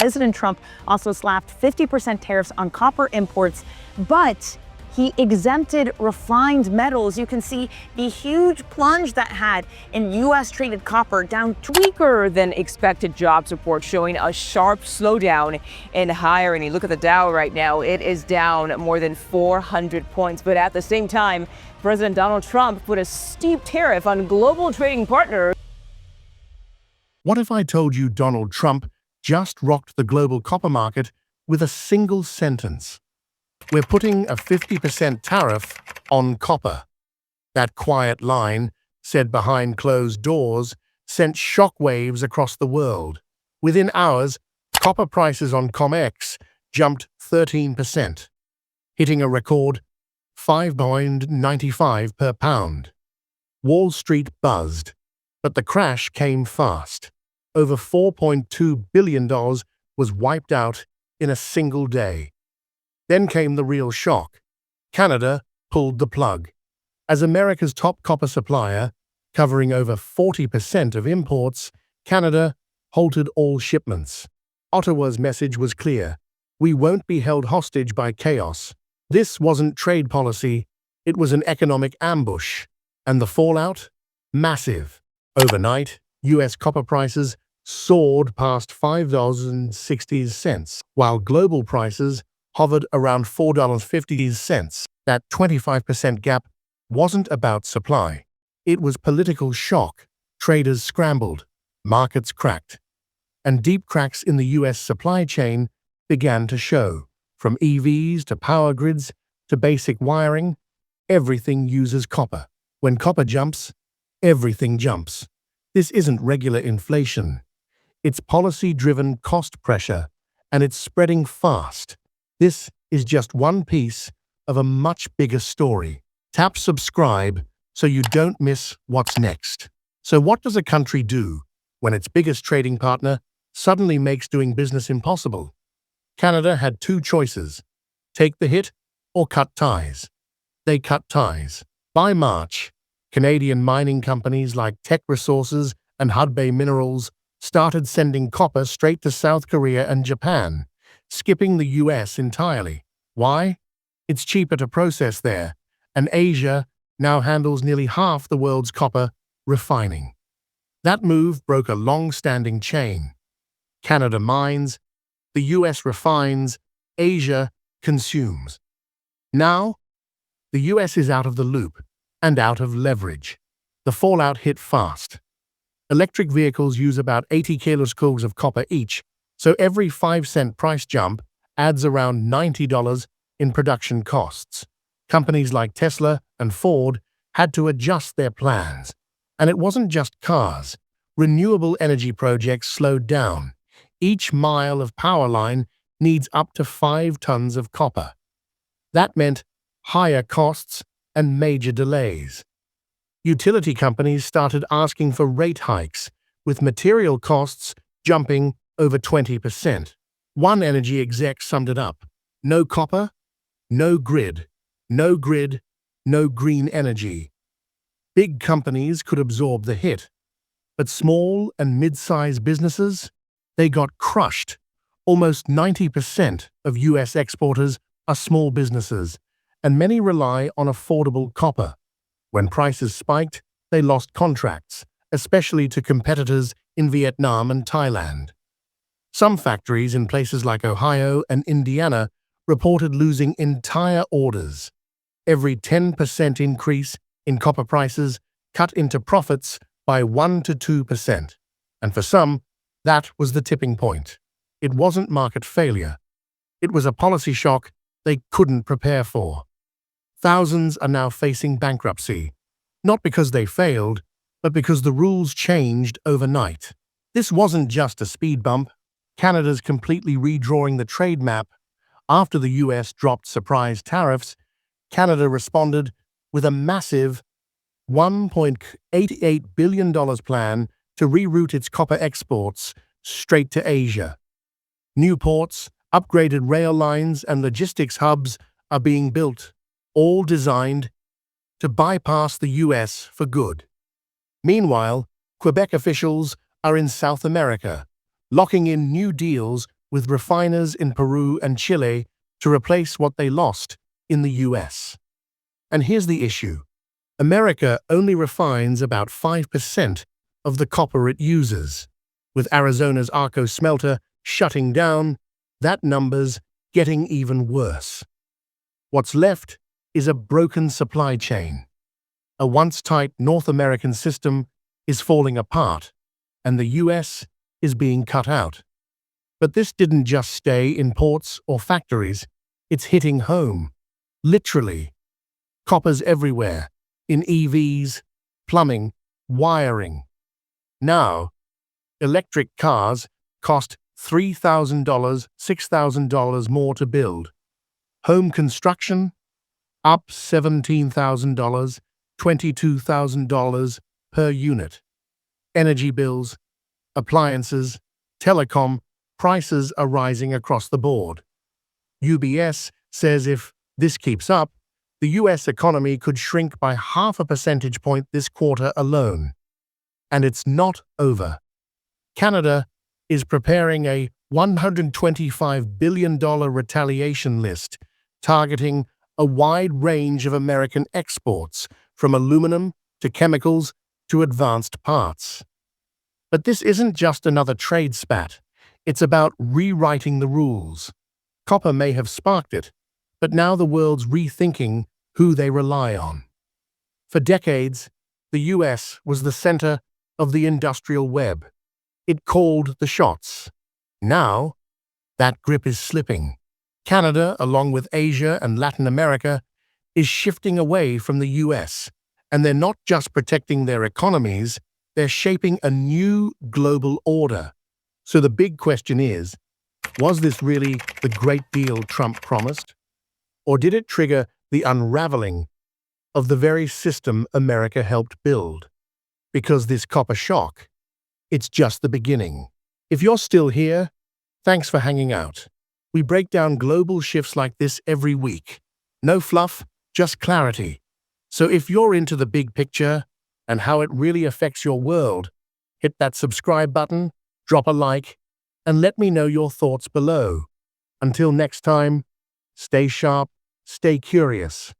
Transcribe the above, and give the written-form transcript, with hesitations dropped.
President Trump also slapped 50% tariffs on copper imports, but he exempted refined metals. You can see the huge plunge that had in U.S. traded copper down Weaker than expected jobs report showing a sharp slowdown in hiring. You look at the Dow right now, it is down more than 400 points. But at the same time, President Donald Trump put a steep tariff on global trading partners. What if I told you Donald Trump just rocked the global copper market with a single sentence? We're putting a 50% tariff on copper. That quiet line, said behind closed doors, sent shockwaves across the world. Within hours, copper prices on COMEX jumped 13%, hitting a record $5.95 per pound. Wall Street buzzed, but the crash came fast. Over $4.2 billion was wiped out in a single day. Then came the real shock. Canada pulled the plug. As America's top copper supplier, covering over 40% of imports, Canada halted all shipments. Ottawa's message was clear. We won't be held hostage by chaos. This wasn't trade policy, it was an economic ambush. And the fallout? Massive. Overnight, U.S. copper prices soared past $5.60, while global prices hovered around $4.50. That 25% gap wasn't about supply. It was political shock. Traders scrambled, markets cracked, and deep cracks in the U.S. supply chain began to show. From EVs to power grids to basic wiring, everything uses copper. When copper jumps, everything jumps. This isn't regular inflation. It's policy-driven cost pressure, and it's spreading fast. This is just one piece of a much bigger story. Tap subscribe so you don't miss what's next. So what does a country do when its biggest trading partner suddenly makes doing business impossible? Canada had two choices: take the hit or cut ties. They cut ties. By March, Canadian mining companies like Teck Resources and Hudbay Minerals started sending copper straight to South Korea and Japan, skipping the US entirely. Why? It's cheaper to process there, and Asia now handles nearly half the world's copper refining. That move broke a long-standing chain. Canada mines, the US refines, Asia consumes. Now, the US is out of the loop and out of leverage. The fallout hit fast. Electric vehicles use about 80 kilojoules of copper each, so every 5-cent price jump adds around $90 in production costs. Companies like Tesla and Ford had to adjust their plans. And it wasn't just cars. Renewable energy projects slowed down. Each mile of power line needs up to 5 tons of copper. That meant higher costs and major delays. Utility companies started asking for rate hikes, with material costs jumping over 20%. One energy exec summed it up: no copper, no grid, no grid, no green energy. Big companies could absorb the hit, but small and mid-sized businesses, they got crushed. Almost 90% of U.S. exporters are small businesses, and many rely on affordable copper. When prices spiked, they lost contracts, especially to competitors in Vietnam and Thailand. Some factories in places like Ohio and Indiana reported losing entire orders. Every 10% increase in copper prices cut into profits by 1 to 2%. And for some, that was the tipping point. It wasn't market failure. It was a policy shock they couldn't prepare for. Thousands are now facing bankruptcy, not because they failed, but because the rules changed overnight. This wasn't just a speed bump. Canada's completely redrawing the trade map. After the US dropped surprise tariffs, Canada responded with a massive $1.88 billion plan to reroute its copper exports straight to Asia. New ports, upgraded rail lines, and logistics hubs are being built, all designed to bypass the US for good. Meanwhile, Quebec officials are in South America, locking in new deals with refiners in Peru and Chile to replace what they lost in the US. And here's the issue. America only refines about 5% of the copper it uses. With Arizona's Arco smelter shutting down, that number's getting even worse. What's left is a broken supply chain. A once-tight North American system is falling apart, and the US is being cut out. But this didn't just stay in ports or factories, it's hitting home. Literally. Copper's everywhere, in EVs, plumbing, wiring. Now, electric cars cost $3,000, $6,000 more to build. Home construction, up $17,000, $22,000 per unit. Energy bills, appliances, telecom, prices are rising across the board. UBS says if this keeps up, the US economy could shrink by 0.5 percentage point this quarter alone. And it's not over. Canada is preparing a $125 billion retaliation list, targeting a wide range of American exports, from aluminum to chemicals to advanced parts. But this isn't just another trade spat. It's about rewriting the rules. Copper may have sparked it, but now the world's rethinking who they rely on. For decades, the US was the center of the industrial web. It called the shots. Now, that grip is slipping. Canada, along with Asia and Latin America, is shifting away from the US, and they're not just protecting their economies, they're shaping a new global order. So the big question is, was this really the great deal Trump promised? Or did it trigger the unraveling of the very system America helped build? Because this copper shock, it's just the beginning. If you're still here, thanks for hanging out. We break down global shifts like this every week. No fluff, just clarity. So if you're into the big picture and how it really affects your world, hit that subscribe button, drop a like, and let me know your thoughts below. Until next time, stay sharp, stay curious.